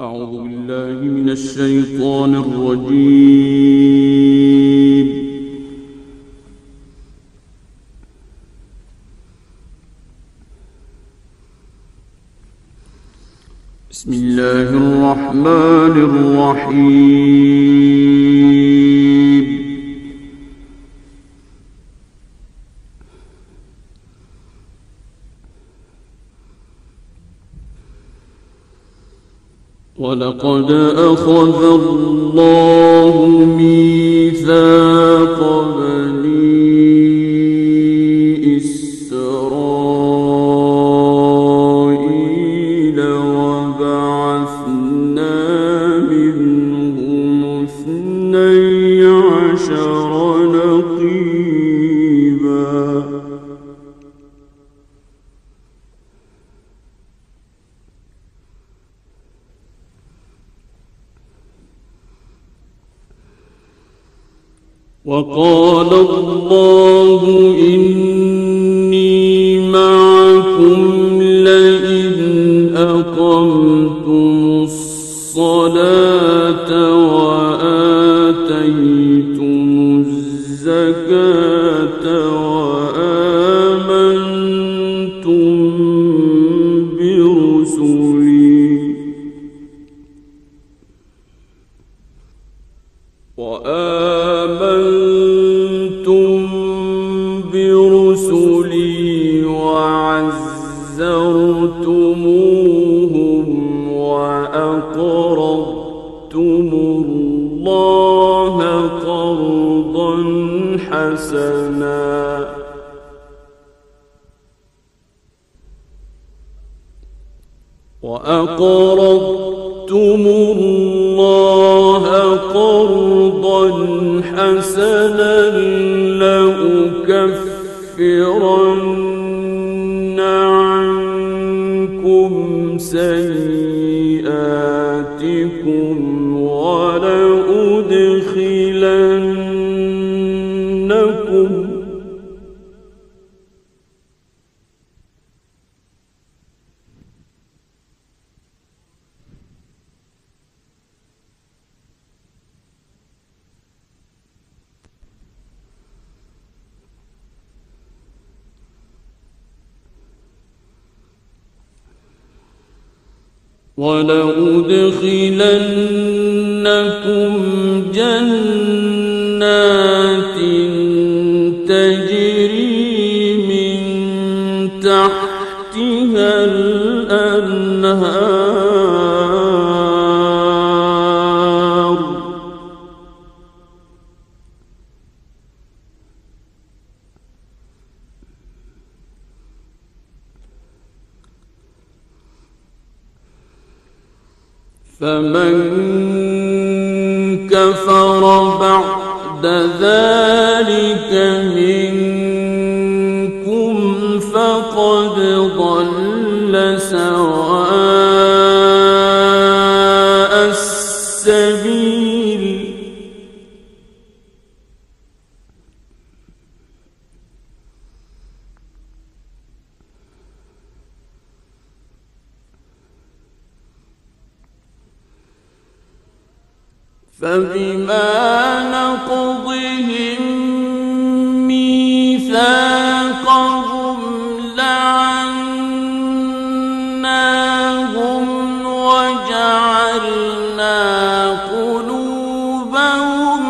أعوذ بالله من الشيطان الرجيم. بسم الله الرحمن الرحيم. ولقد أخذ الله ميثاق بني إسرائيل وبعثنا منهم 12 نقيبا وقال الله إني معكم لئن أقمتم الصلاة وآتيتم الزكاة وآمنتم برسلي وعزرتموهم وأقرضتم الله قرضا حسنا لأكفرن عنكم سيئاتكم ولأدخلنكم جنات تجري من تحتها الأنهار فمن كفر بعد ذلك منكم فقد ضل سواء السبيل فبما نقضهم ميثاقهم لعناهم وجعلنا قلوبهم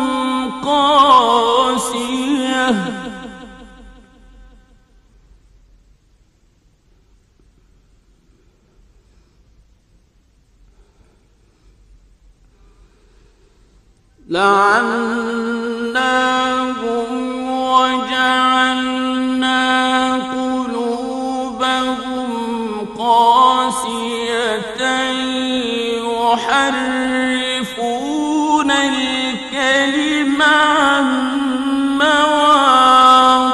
قاسية يحرفون الكلم عن مواضعه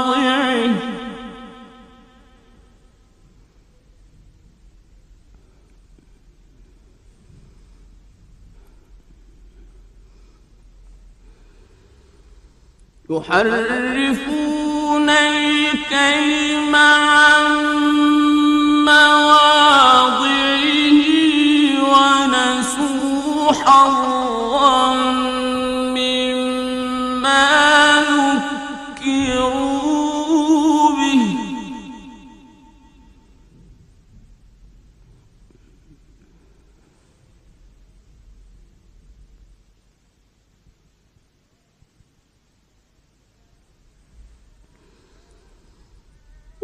يحرفون الكلم عن مواضعه ونسوا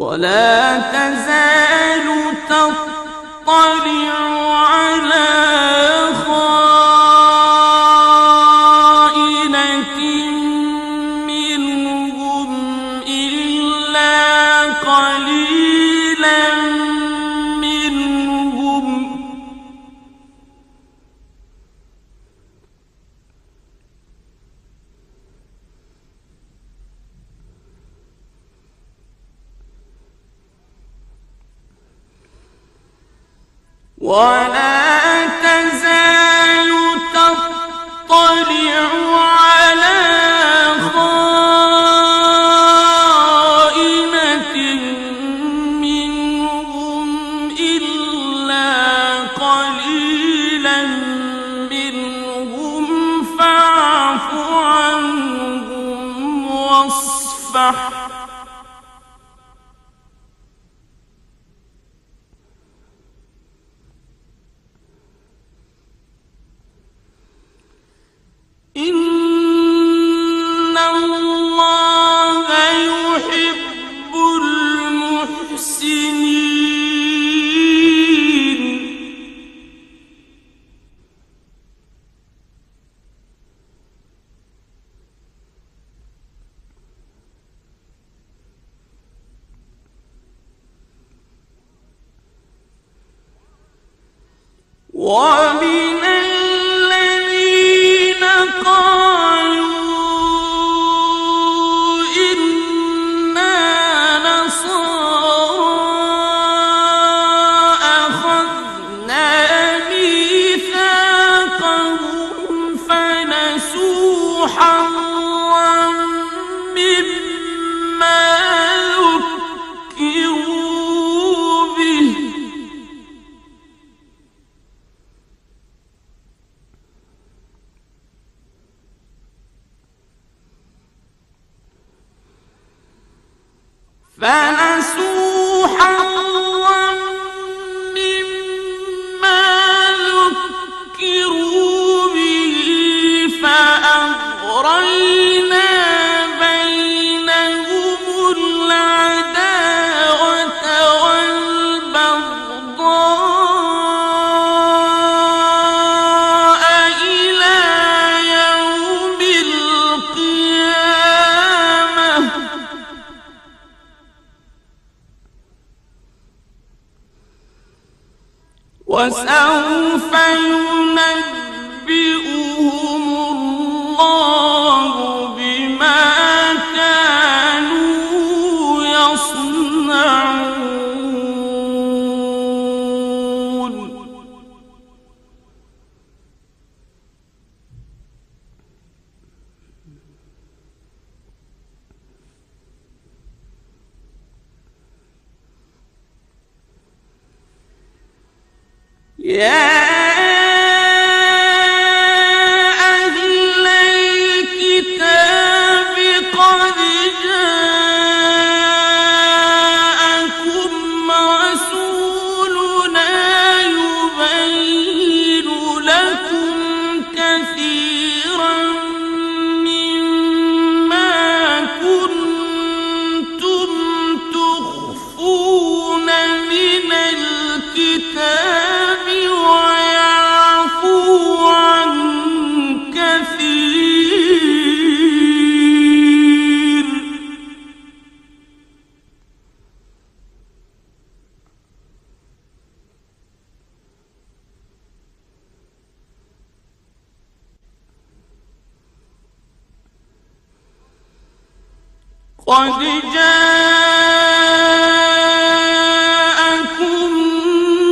ولا تزال تطلع على خائنة منهم إلا قليلا منهم ولا تزال تطلع على خائنة منهم إلا قليلا منهم فاعف عنهم واصفح إن الله يحب المحسنين ومن الذين قالوا إنا نصارى أخذنا ميثاقهم فنسوا حظا مما ذكروا به فنسوا حظا مما ذكروا به فأغرينا بينهم العداوة والبغضاء إلى يوم القيامة وسوف ينبئهم الله بما كانوا يصنعون يا أهل الكتاب قد جاءكم رسولنا يبين لكم كثيرا مما كنتم تخفون من الكتاب ويعفو عن كثير قد جاءكم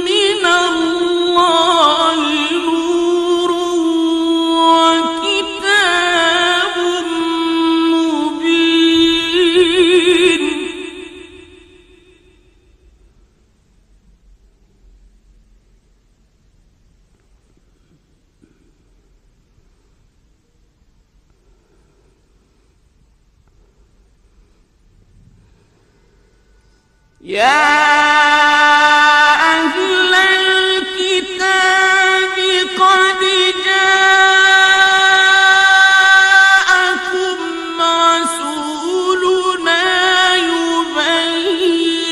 من الله نور وكتاب مبين يا أهل الكتاب قد جاءكم رسولنا يبين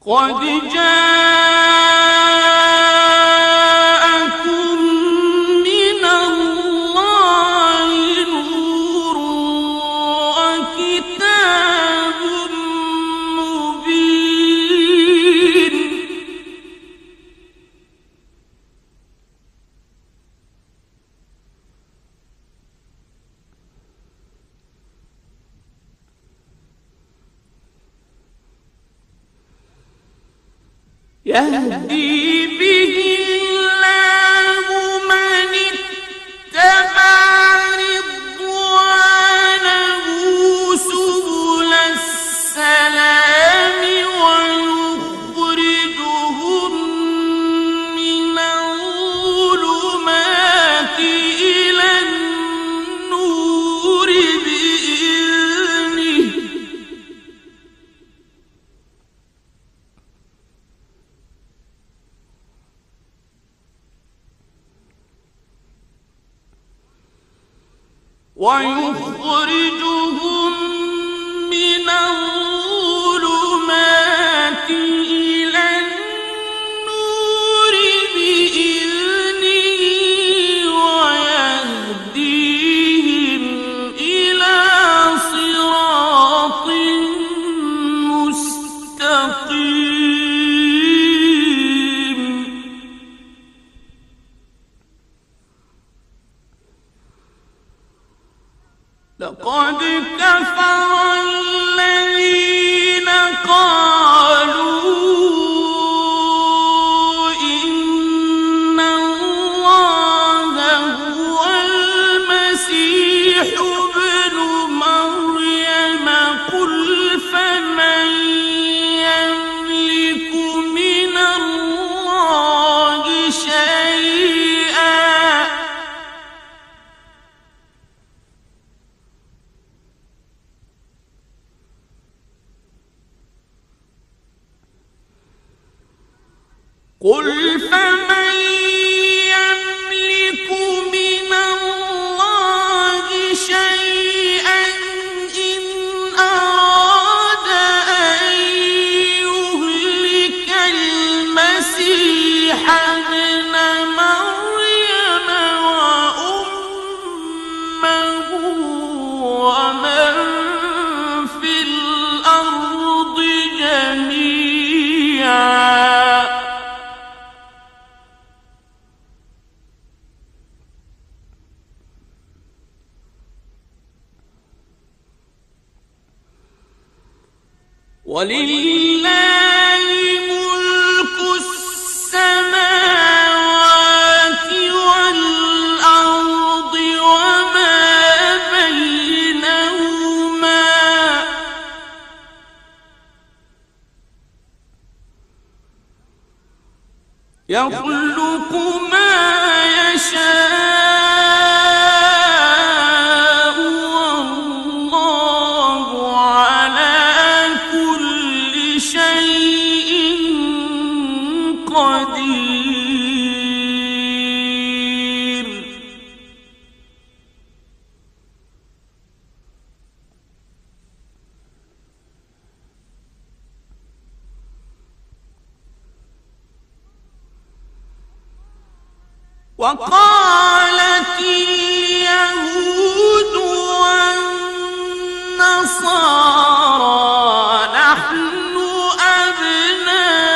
قد جاءكم من الله نور وكتاب مبين يهدي به الله من اتبع رضوانه سبل السلام ويخرجهم من الظلمات إلى النور بإذنه ويخرجهم من الظلمات إلى النور بإذنه ويهديهم إلى صراط مستقيم لقد كفر الذين قالوا إن الله هو المسيح ابن مريم قل فمن يملك من الله شيئا قل فمن يملك من الله شيئا إن أراد أن يهلك المسيح ابن مريم وأمه ومن في الأرض جميعا ولله ملك السماوات والأرض وما بينهما يخلق ما يشاء والله على كل شيء قدير وقالت اليهود والنصارى نحن أبناء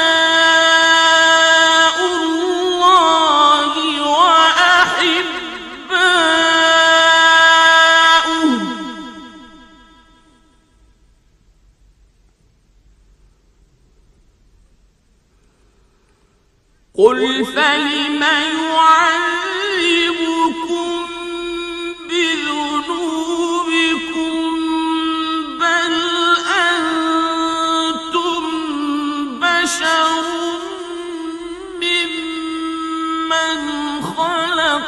الله وأحباؤه قل فلم يعذبكم بذنوبكم بل أنتم بشر ممن خلق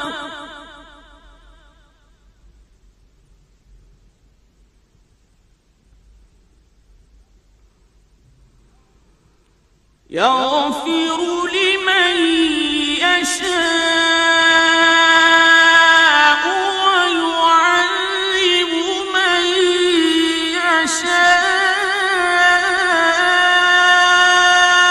يغفر لمن يشاء ويعذب من يشاء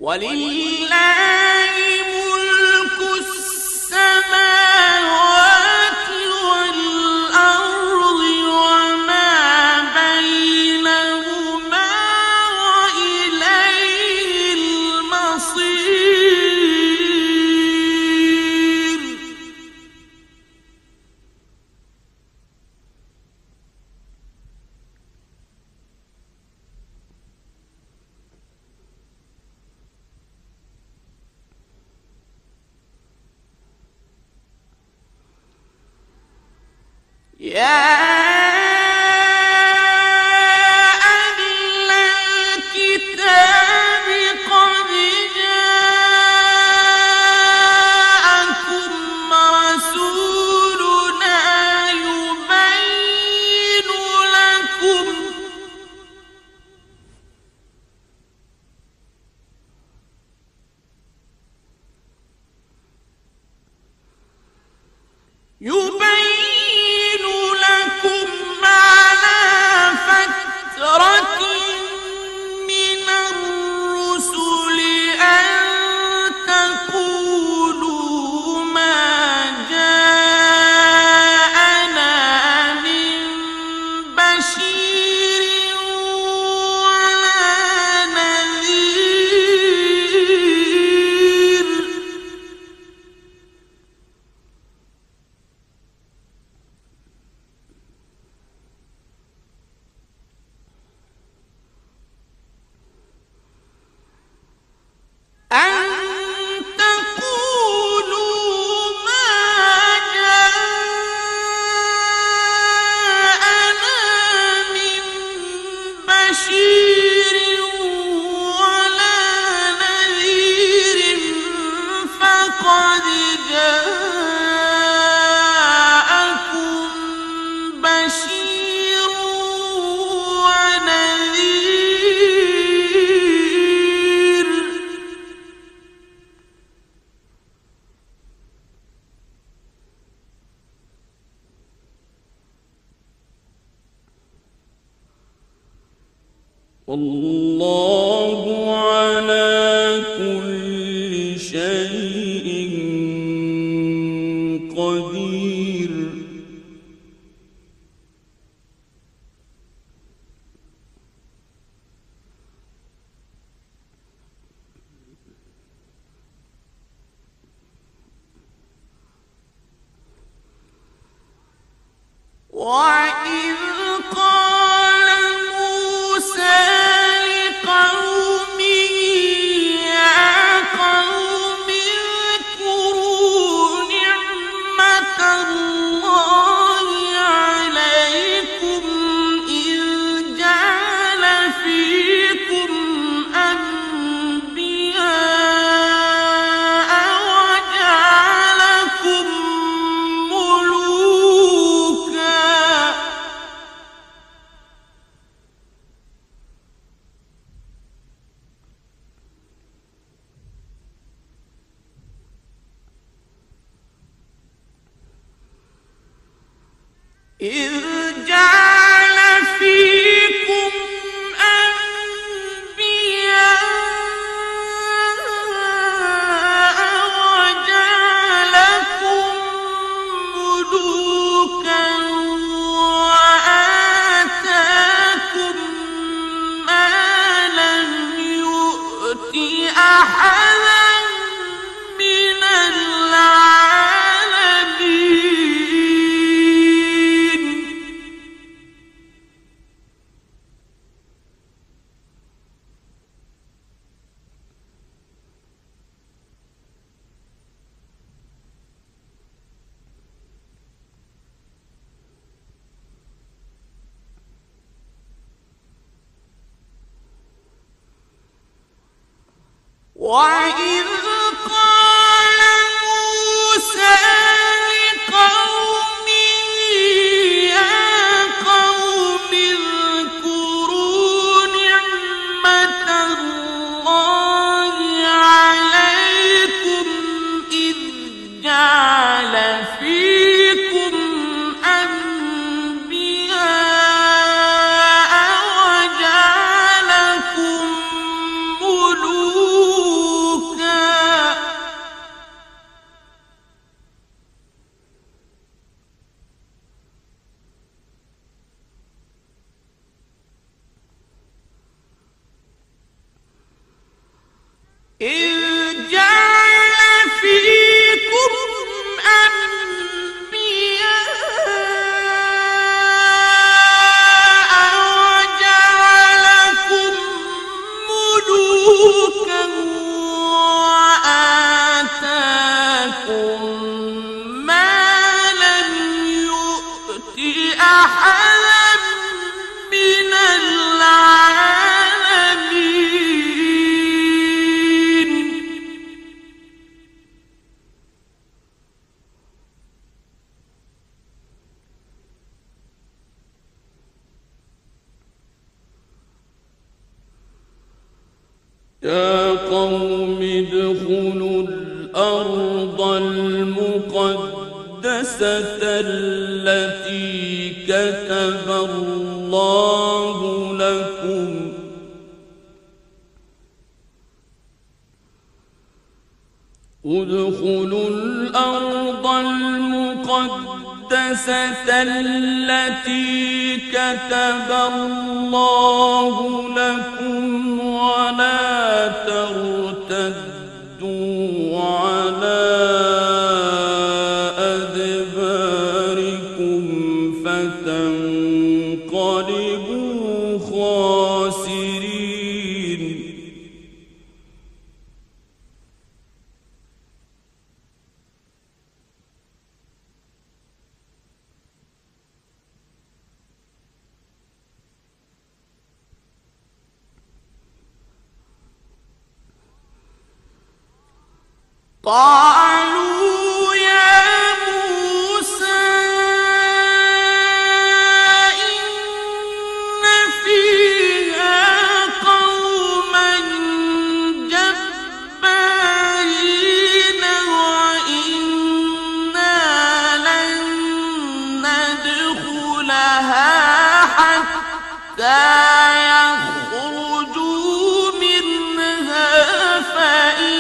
ولله ملك السماوات والأرض وما بينهما وإليه المصير. يا أهل الكتاب قد جاءكم رسولنا يبين لكم على فترة من الرسل أن تقولوا ما جاءنا من بشير ولا نذير. أن تقولوا ما جاءنا من بشير ولا نذير فقد جاءكم بشير ونذير. والله على كل شيء قدير. وإذ قال موسى لقومه يا قوم اذكروا نعمة الله عليكم إذ جعل فيكم أنبياء وجعلكم ملوكا. إذ جعل فيكم أنبياء وجعلكم ملوكا وآتاكم ما لم يؤت أحدا من العالمين. وإذ قال موسى لقومه يا قوم اذكروا نعمة الله عليكم إذ جعل فيكم أنبياء وجعلكم ملوكا يا قوم ادخلوا الأرض المقدسة التي كتب الله لكم ادخلوا الأرض المقدسة التي كتب الله لكم ولا ترتدوا على أدباركم فتنقلبوا خاسرين. قالوا يا موسى إن فيها قوما جبارين وإنا لن ندخلها حتى يخرجوا منها فإن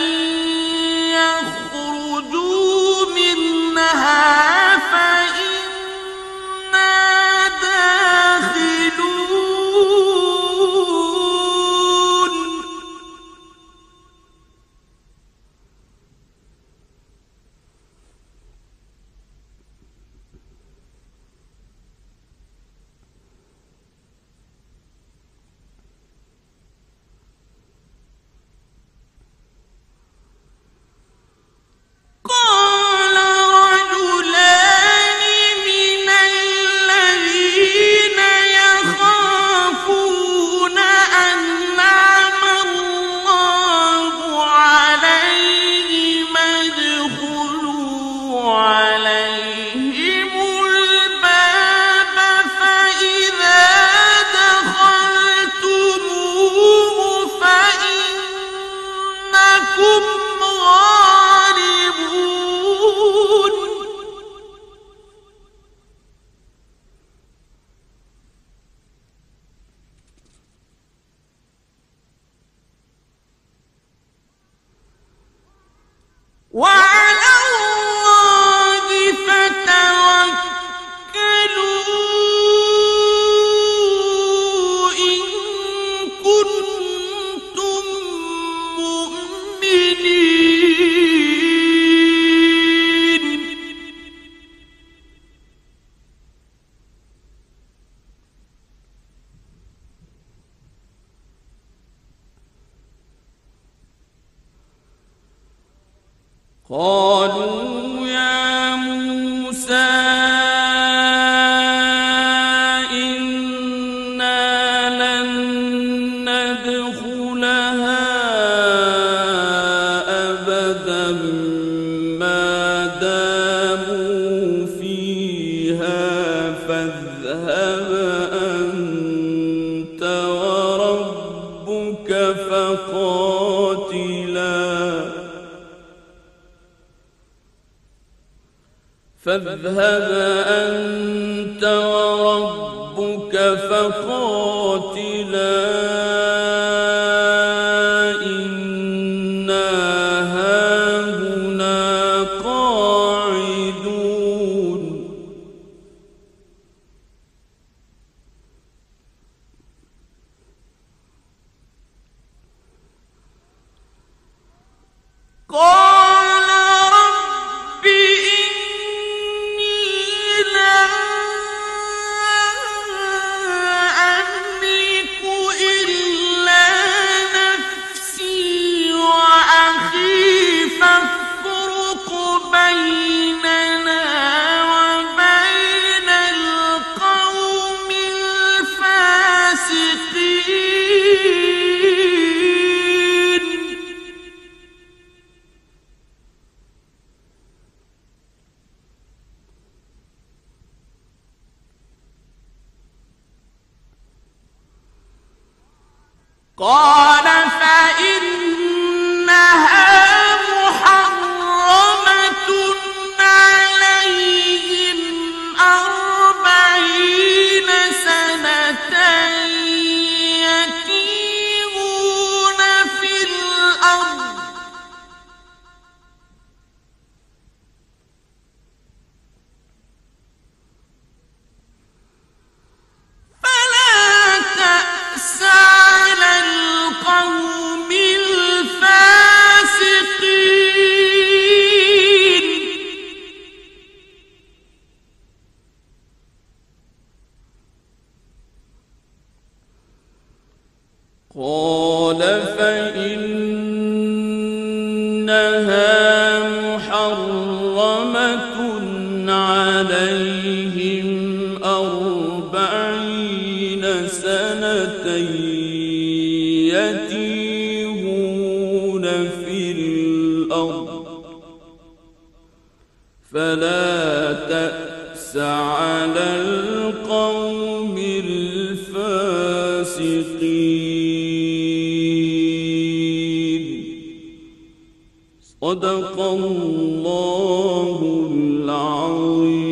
وعلى الله فتوكلوا إن كنتم مؤمنين. قالوا يا موسى إنا لن ندخلها أبدا ما داموا فيها فاذهب أنت وربك فقاتلا إنا هاهنا قاعدون. قال رب إني لا أملك إلا نفسي وأخي فافرق بيننا وبين القوم الفاسقين. قال فإن قال فإنها محرمة عليهم 40 سنة يتيهون في الأرض فلا تأس على القوم الفاسقين. صدق الله العظيم.